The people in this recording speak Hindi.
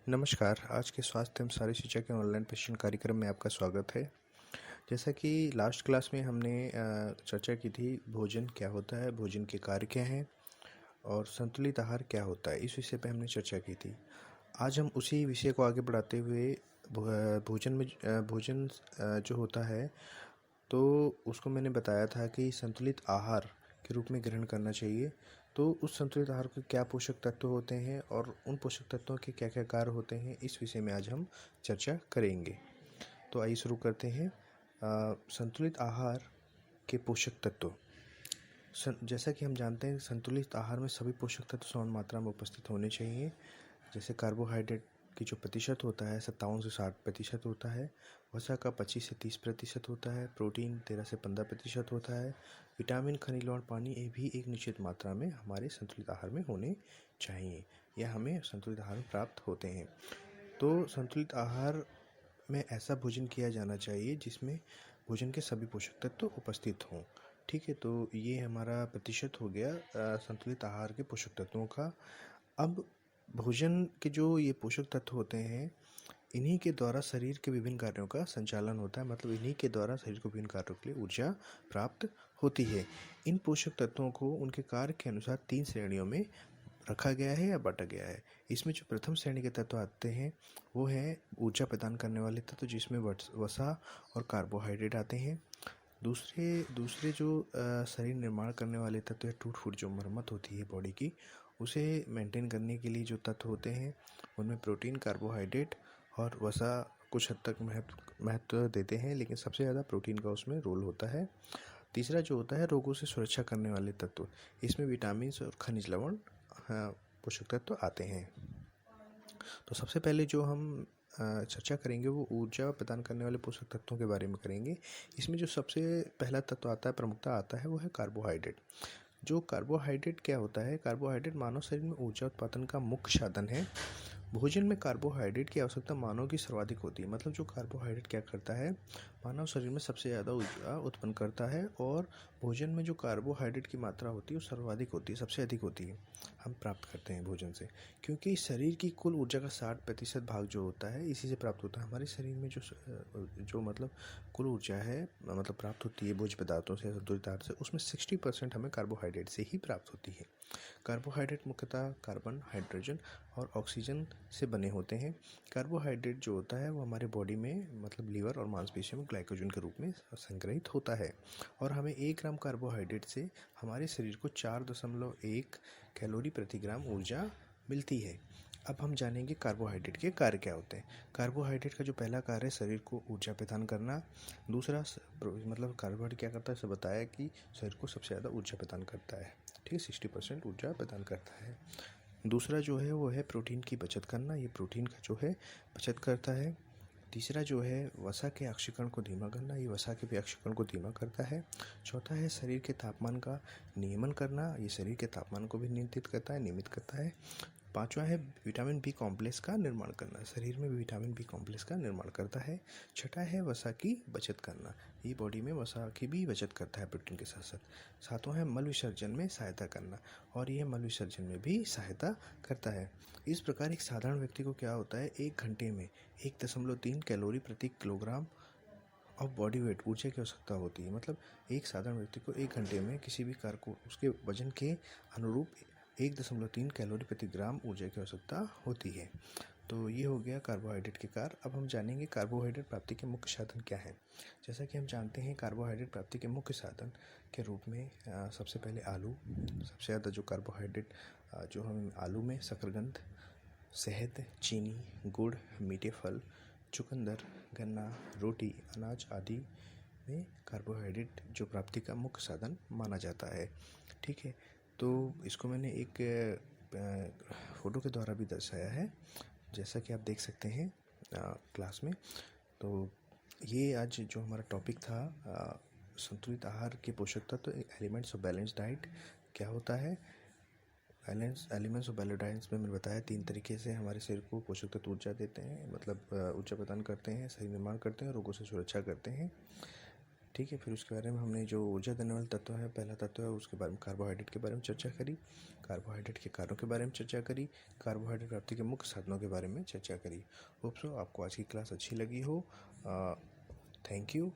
नमस्कार, आज के स्वास्थ्य एवं शारीरिक शिक्षा के ऑनलाइन प्रशिक्षण कार्यक्रम में आपका स्वागत है। जैसा कि लास्ट क्लास में हमने चर्चा की थी, भोजन क्या होता है, भोजन के कार्य क्या हैं और संतुलित आहार क्या होता है, इस विषय पे हमने चर्चा की थी। आज हम उसी विषय को आगे बढ़ाते हुए भोजन जो होता है, तो उसको मैंने बताया था कि संतुलित आहार के रूप में ग्रहण करना चाहिए। तो उस संतुलित आहार के क्या पोषक तत्व होते हैं और उन पोषक तत्वों के क्या क्या कार्य होते हैं, इस विषय में आज हम चर्चा करेंगे। तो आइए शुरू करते हैं। संतुलित आहार के पोषक तत्व। जैसा कि हम जानते हैं, संतुलित आहार में सभी पोषक तत्व समान मात्रा में उपस्थित होने चाहिए। जैसे कार्बोहाइड्रेट की जो प्रतिशत होता है 57 से 60% होता है, वसा का 25 से 30% होता है, प्रोटीन 13 से 15% होता है, विटामिन, खनिज लवण, पानी ये भी एक निश्चित मात्रा में हमारे संतुलित आहार में होने चाहिए। यह हमें संतुलित आहार में प्राप्त होते हैं। तो संतुलित आहार में ऐसा भोजन किया जाना चाहिए जिसमें भोजन के सभी पोषक तत्व उपस्थित हों। ठीक है, तो ये हमारा प्रतिशत हो गया संतुलित आहार के पोषक तत्वों का। अब भोजन के जो ये पोषक तत्व होते हैं, इन्हीं के द्वारा शरीर के विभिन्न कार्यों का संचालन होता है। मतलब इन्हीं के द्वारा शरीर को विभिन्न कार्यों के लिए ऊर्जा प्राप्त होती है। इन पोषक तत्वों को उनके कार्य के अनुसार 3 श्रेणियों में रखा गया है या बांटा गया है। इसमें जो प्रथम श्रेणी के तत्व आते हैं वो है ऊर्जा प्रदान करने वाले तत्व, जिसमें वसा और कार्बोहाइड्रेट आते हैं। दूसरे दूसरे जो शरीर निर्माण करने वाले तत्व है, टूट फूट जो मरम्मत होती है बॉडी की, उसे मेंटेन करने के लिए जो तत्व होते हैं उनमें प्रोटीन, कार्बोहाइड्रेट और वसा कुछ हद तक महत्व देते हैं, लेकिन सबसे ज़्यादा प्रोटीन का उसमें रोल होता है। तीसरा जो होता है रोगों से सुरक्षा करने वाले तत्व, इसमें विटामिन और खनिज लवण पोषक तत्व आते हैं। तो सबसे पहले जो हम चर्चा करेंगे वो ऊर्जा प्रदान करने वाले पोषक तत्वों के बारे में करेंगे। इसमें जो सबसे पहला तत्व आता है, प्रमुखता आता है, वो है कार्बोहाइड्रेट। जो कार्बोहाइड्रेट क्या होता है? कार्बोहाइड्रेट मानव शरीर में ऊर्जा उत्पादन का मुख्य साधन है। भोजन में कार्बोहाइड्रेट की आवश्यकता मानव की सर्वाधिक होती है। मतलब जो कार्बोहाइड्रेट क्या करता है, मानव शरीर में सबसे ज़्यादा ऊर्जा उत्पन्न करता है और भोजन में जो कार्बोहाइड्रेट की मात्रा होती है वो सर्वाधिक होती है, सबसे अधिक होती है, हम प्राप्त करते हैं भोजन से। क्योंकि शरीर की कुल ऊर्जा का 60% भाग जो होता है इसी से प्राप्त होता है। हमारे शरीर में जो मतलब कुल ऊर्जा है, मतलब प्राप्त होती है भोज्य पदार्थों से, संतुलित आहार से, उसमें 60% हमें कार्बोहाइड्रेट से ही प्राप्त होती है। कार्बोहाइड्रेट मुख्यतः कार्बन, हाइड्रोजन और ऑक्सीजन से बने होते हैं। कार्बोहाइड्रेट जो होता है वो हमारे बॉडी में, मतलब लीवर और मांसपेशियों में ग्लाइकोजन के रूप में संग्रहित होता है और हमें 1 ग्राम कार्बोहाइड्रेट से हमारे शरीर को 4.1 कैलोरी प्रति ग्राम ऊर्जा मिलती है। अब हम जानेंगे कार्बोहाइड्रेट के कार्य क्या होते हैं। कार्बोहाइड्रेट का जो पहला कार्य है शरीर को ऊर्जा प्रदान करना। दूसरा मतलब कार्बोहाइड्रेट क्या करता है, इसे बताया कि शरीर को सबसे ज़्यादा ऊर्जा प्रदान करता है। ठीक है, 60% ऊर्जा प्रदान करता है। दूसरा जो है वो है प्रोटीन की बचत करना। ये प्रोटीन का जो है बचत करता है। तीसरा जो है वसा के अक्सीकरण को धीमा करना। ये वसा के भी अक्सीकरण को धीमा करता है। चौथा है शरीर के तापमान का नियमन करना। ये शरीर के तापमान को भी नियंत्रित करता है, नियमित करता है। पांचवा है विटामिन बी कॉम्प्लेक्स का निर्माण करना। शरीर में भी विटामिन बी कॉम्प्लेक्स का निर्माण करता है। छठा है वसा की बचत करना। ये बॉडी में वसा की भी बचत करता है प्रोटीन के साथ साथ। सातवां है मल विसर्जन में सहायता करना, और यह मल विसर्जन में भी सहायता करता है। इस प्रकार एक साधारण व्यक्ति को क्या होता है, 1 घंटे में 1.3 कैलोरी प्रति किलोग्राम ऑफ बॉडी वेट ऊर्जा की आवश्यकता होती है। मतलब एक साधारण व्यक्ति को 1 घंटे में किसी भी कार्य को उसके वजन के अनुरूप 1.3 कैलोरी प्रति ग्राम ऊर्जा की आवश्यकता होती है। तो ये हो गया कार्बोहाइड्रेट के कार्य। अब हम जानेंगे कार्बोहाइड्रेट प्राप्ति के मुख्य साधन क्या हैं। जैसा कि हम जानते हैं, कार्बोहाइड्रेट प्राप्ति के मुख्य साधन के रूप में सबसे पहले आलू। सबसे ज़्यादा जो कार्बोहाइड्रेट जो हम आलू में शकरकंद, शहद, चीनी, गुड़, मीठे फल, चुकंदर, गन्ना, रोटी, अनाज आदि में कार्बोहाइड्रेट जो प्राप्ति का मुख्य साधन माना जाता है। ठीक है, तो इसको मैंने एक फ़ोटो के द्वारा भी दर्शाया है, जैसा कि आप देख सकते हैं क्लास में। तो ये आज जो हमारा टॉपिक था, संतुलित आहार के पोषक तत्व, एलिमेंट्स ऑफ बैलेंस डाइट क्या होता है। एलिमेंट्स ऑफ बैलेंस डाइट में मैंने बताया 3 तरीके से हमारे शरीर को पोषक तत्व ऊर्जा देते हैं, मतलब ऊर्जा प्रदान करते हैं, शरीर निर्माण करते हैं, रोगों से सुरक्षा करते हैं। ठीक है। फिर उसके बारे में हमने जो ऊर्जा देने वाला तत्व है, पहला तत्व है, उसके बारे में कार्बोहाइड्रेट के बारे में चर्चा करी, कार्बोहाइड्रेट के कार्यों के बारे में चर्चा करी, कार्बोहाइड्रेट प्राप्ति के मुख्य साधनों के बारे में चर्चा करी। होप सो आपको आज की क्लास अच्छी लगी हो। Thank you.